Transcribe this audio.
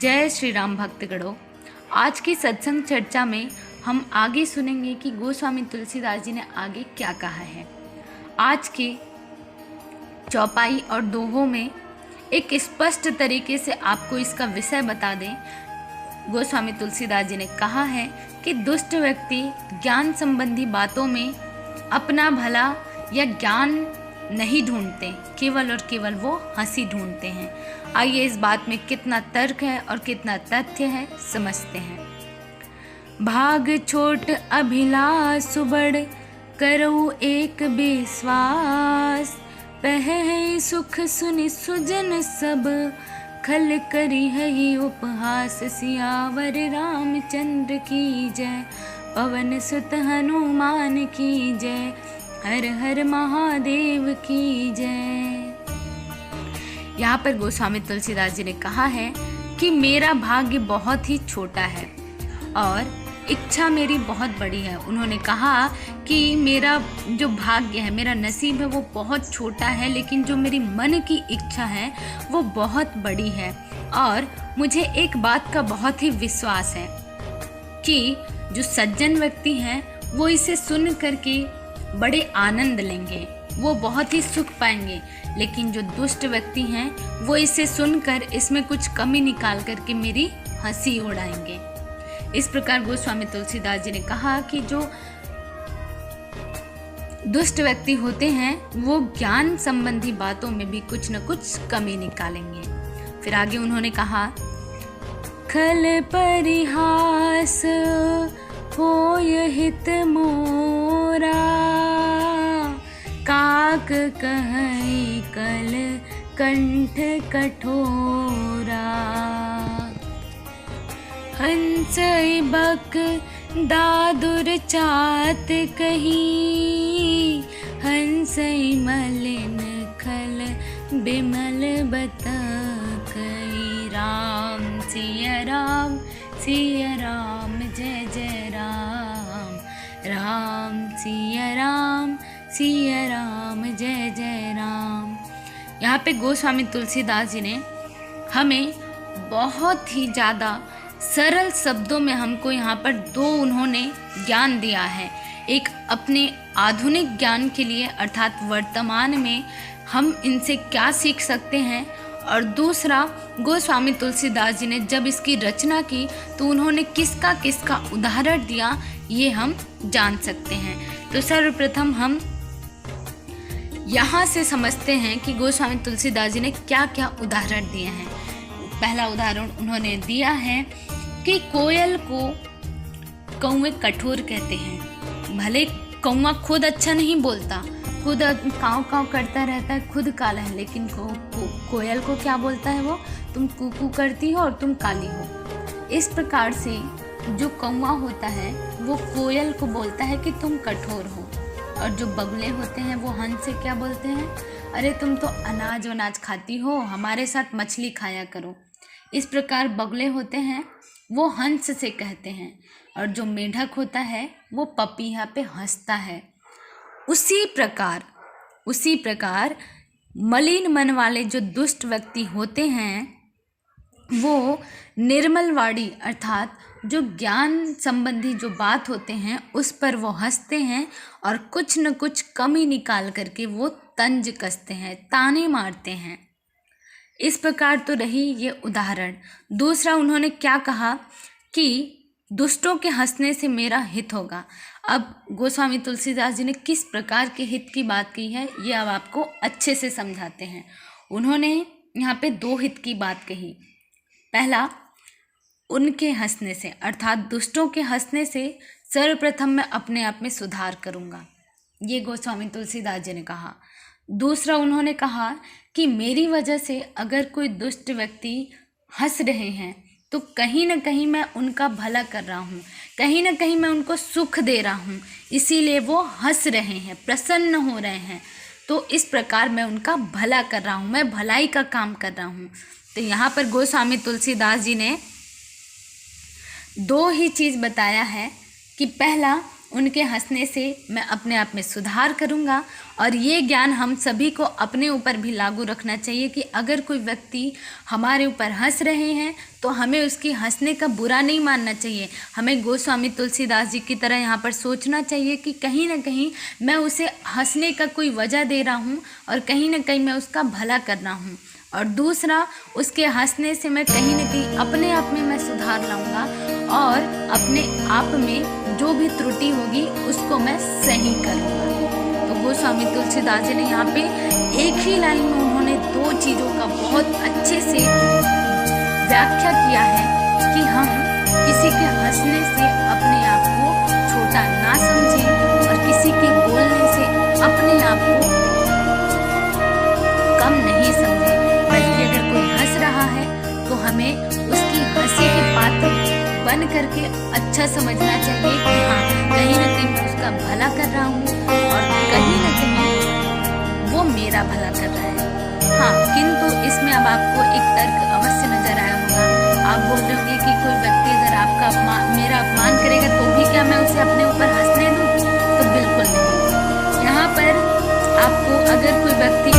जय श्री राम भक्तगणों। आज की सत्संग चर्चा में हम आगे सुनेंगे कि गोस्वामी तुलसीदास जी ने आगे क्या कहा है। आज के चौपाई और दोहों में एक स्पष्ट तरीके से आपको इसका विषय बता दें। गोस्वामी तुलसीदास जी ने कहा है कि दुष्ट व्यक्ति ज्ञान संबंधी बातों में अपना भला या ज्ञान नहीं ढूंढते, केवल और केवल वो हंसी ढूंढते हैं। आइए इस बात में कितना तर्क है और कितना तथ्य है समझते हैं। भाग छोट अभिलाष बड़ करो एक विश्वास, पह सुख सुनि सुजन सब खल करी है उपहास। सियावर रामचंद्र की जय, पवन सुत हनुमान की जय, हर हर महादेव की जय। यहाँ पर गोस्वामी तुलसीदास जी ने कहा है कि मेरा भाग्य बहुत ही छोटा है और इच्छा मेरी बहुत बड़ी है। उन्होंने कहा कि मेरा जो भाग्य है, मेरा नसीब है वो बहुत छोटा है, लेकिन जो मेरी मन की इच्छा है वो बहुत बड़ी है। और मुझे एक बात का बहुत ही विश्वास है कि जो सज्जन व्यक्ति हैं वो इसे सुन करके बड़े आनंद लेंगे, वो बहुत ही सुख पाएंगे। लेकिन जो दुष्ट व्यक्ति हैं वो इसे सुनकर इसमें कुछ कमी निकाल करके मेरी हंसी उड़ाएंगे। इस प्रकार गोस्वामी तुलसीदास जी ने कहा कि जो दुष्ट व्यक्ति होते हैं वो ज्ञान संबंधी बातों में भी कुछ न कुछ कमी निकालेंगे। फिर आगे उन्होंने कहा, खल परिहास होय हित मोरा, काक कहई कल कंठ कठोरा। हंसई बक दादुर चात कही, हंसई मलिन खल बिमल बता कही। राम सिया राम सिया राम जय जय राम, राम सिया राम सिया राम जय जय राम। यहाँ पे गोस्वामी तुलसीदास जी ने हमें बहुत ही ज़्यादा सरल शब्दों में हमको यहाँ पर दो उन्होंने ज्ञान दिया है। एक अपने आधुनिक ज्ञान के लिए अर्थात वर्तमान में हम इनसे क्या सीख सकते हैं, और दूसरा गोस्वामी तुलसीदास जी ने जब इसकी रचना की तो उन्होंने किसका किसका उदाहरण दिया, ये हम जान सकते हैं। तो सर्वप्रथम हम यहाँ से समझते हैं कि गोस्वामी तुलसीदास जी ने क्या क्या उदाहरण दिए हैं। पहला उदाहरण उन्होंने दिया है कि कोयल को कौवे कठोर कहते हैं। भले कौवा खुद अच्छा नहीं बोलता, खुद काव काव करता रहता है, खुद काला है, लेकिन कोयल को क्या बोलता है, वो तुम कूकू करती हो और तुम काली हो। इस प्रकार से जो कौवा होता है वो कोयल को बोलता है कि तुम कठोर हो, और जो बगुले होते हैं वो हंस से क्या बोलते हैं, अरे तुम तो अनाज वनाज खाती हो, हमारे साथ मछली खाया करो। इस प्रकार बगुले होते हैं वो हंस से कहते हैं, और जो मेढक होता है वो पपीहा पे हंसता है। उसी प्रकार मलिन मन वाले जो दुष्ट व्यक्ति होते हैं वो निर्मलवाड़ी अर्थात जो ज्ञान संबंधी जो बात होते हैं उस पर वो हंसते हैं और कुछ न कुछ कमी निकाल करके वो तंज कसते हैं, ताने मारते हैं। इस प्रकार तो रही ये उदाहरण। दूसरा उन्होंने क्या कहा कि दुष्टों के हंसने से मेरा हित होगा। अब गोस्वामी तुलसीदास जी ने किस प्रकार के हित की बात की है ये अब आपको अच्छे से समझाते हैं। उन्होंने यहाँ पे दो हित की बात कही। पहला, उनके हंसने से अर्थात दुष्टों के हंसने से सर्वप्रथम मैं अपने आप में सुधार करूँगा, ये गोस्वामी तुलसीदास जी ने कहा। दूसरा उन्होंने कहा कि मेरी वजह से अगर कोई दुष्ट व्यक्ति हंस रहे हैं तो कहीं ना कहीं मैं उनका भला कर रहा हूँ, कहीं ना कहीं मैं उनको सुख दे रहा हूँ, इसीलिए वो हंस रहे हैं, प्रसन्न हो रहे हैं। तो इस प्रकार मैं उनका भला कर रहा हूँ, मैं भलाई का काम कर रहा हूँ। तो यहाँ पर गोस्वामी तुलसीदास जी ने दो ही चीज़ बताया है कि पहला उनके हंसने से मैं अपने आप में सुधार करूँगा। और ये ज्ञान हम सभी को अपने ऊपर भी लागू रखना चाहिए कि अगर कोई व्यक्ति हमारे ऊपर हंस रहे हैं तो हमें उसकी हंसने का बुरा नहीं मानना चाहिए। हमें गोस्वामी तुलसीदास जी की तरह यहाँ पर सोचना चाहिए कि कहीं ना कहीं मैं उसे हंसने का कोई वजह दे रहा हूँ और कहीं ना कहीं मैं उसका भला कर रहा हूँ। और दूसरा, उसके हंसने से मैं कहीं ना कहीं अपने आप में मैं सुधार लाऊंगा और अपने आप में जो भी त्रुटि होगी उसको मैं सही करूँगा। तो गोस्वामी तुलसीदास जी ने यहाँ पे एक ही लाइन में उन्होंने दो चीज़ों का बहुत अच्छे से व्याख्या किया है कि हम किसी के हंसने से अपने आप को छोटा ना समझें और किसी के बोलने से अपने आप को कम नहीं समझें, बल्कि अगर कोई हंस रहा है तो हमें उसकी हंसी के पात्र बन करके अच्छा समझना चाहिए कि हाँ, कहीं ना कहीं मैं उसका भला कर रहा हूँ और कहीं ना कहीं वो मेरा भला कर रहा है। हाँ, किंतु इसमें अब आपको एक तर्क अवश्य नजर आया होगा। आप बोल रहे होंगे कि कोई व्यक्ति अगर आपका मेरा अपमान करेगा तो भी क्या मैं उसे अपने ऊपर हंसने दूँ? तो बिल्कुल नहीं। यहाँ पर आपको अगर कोई व्यक्ति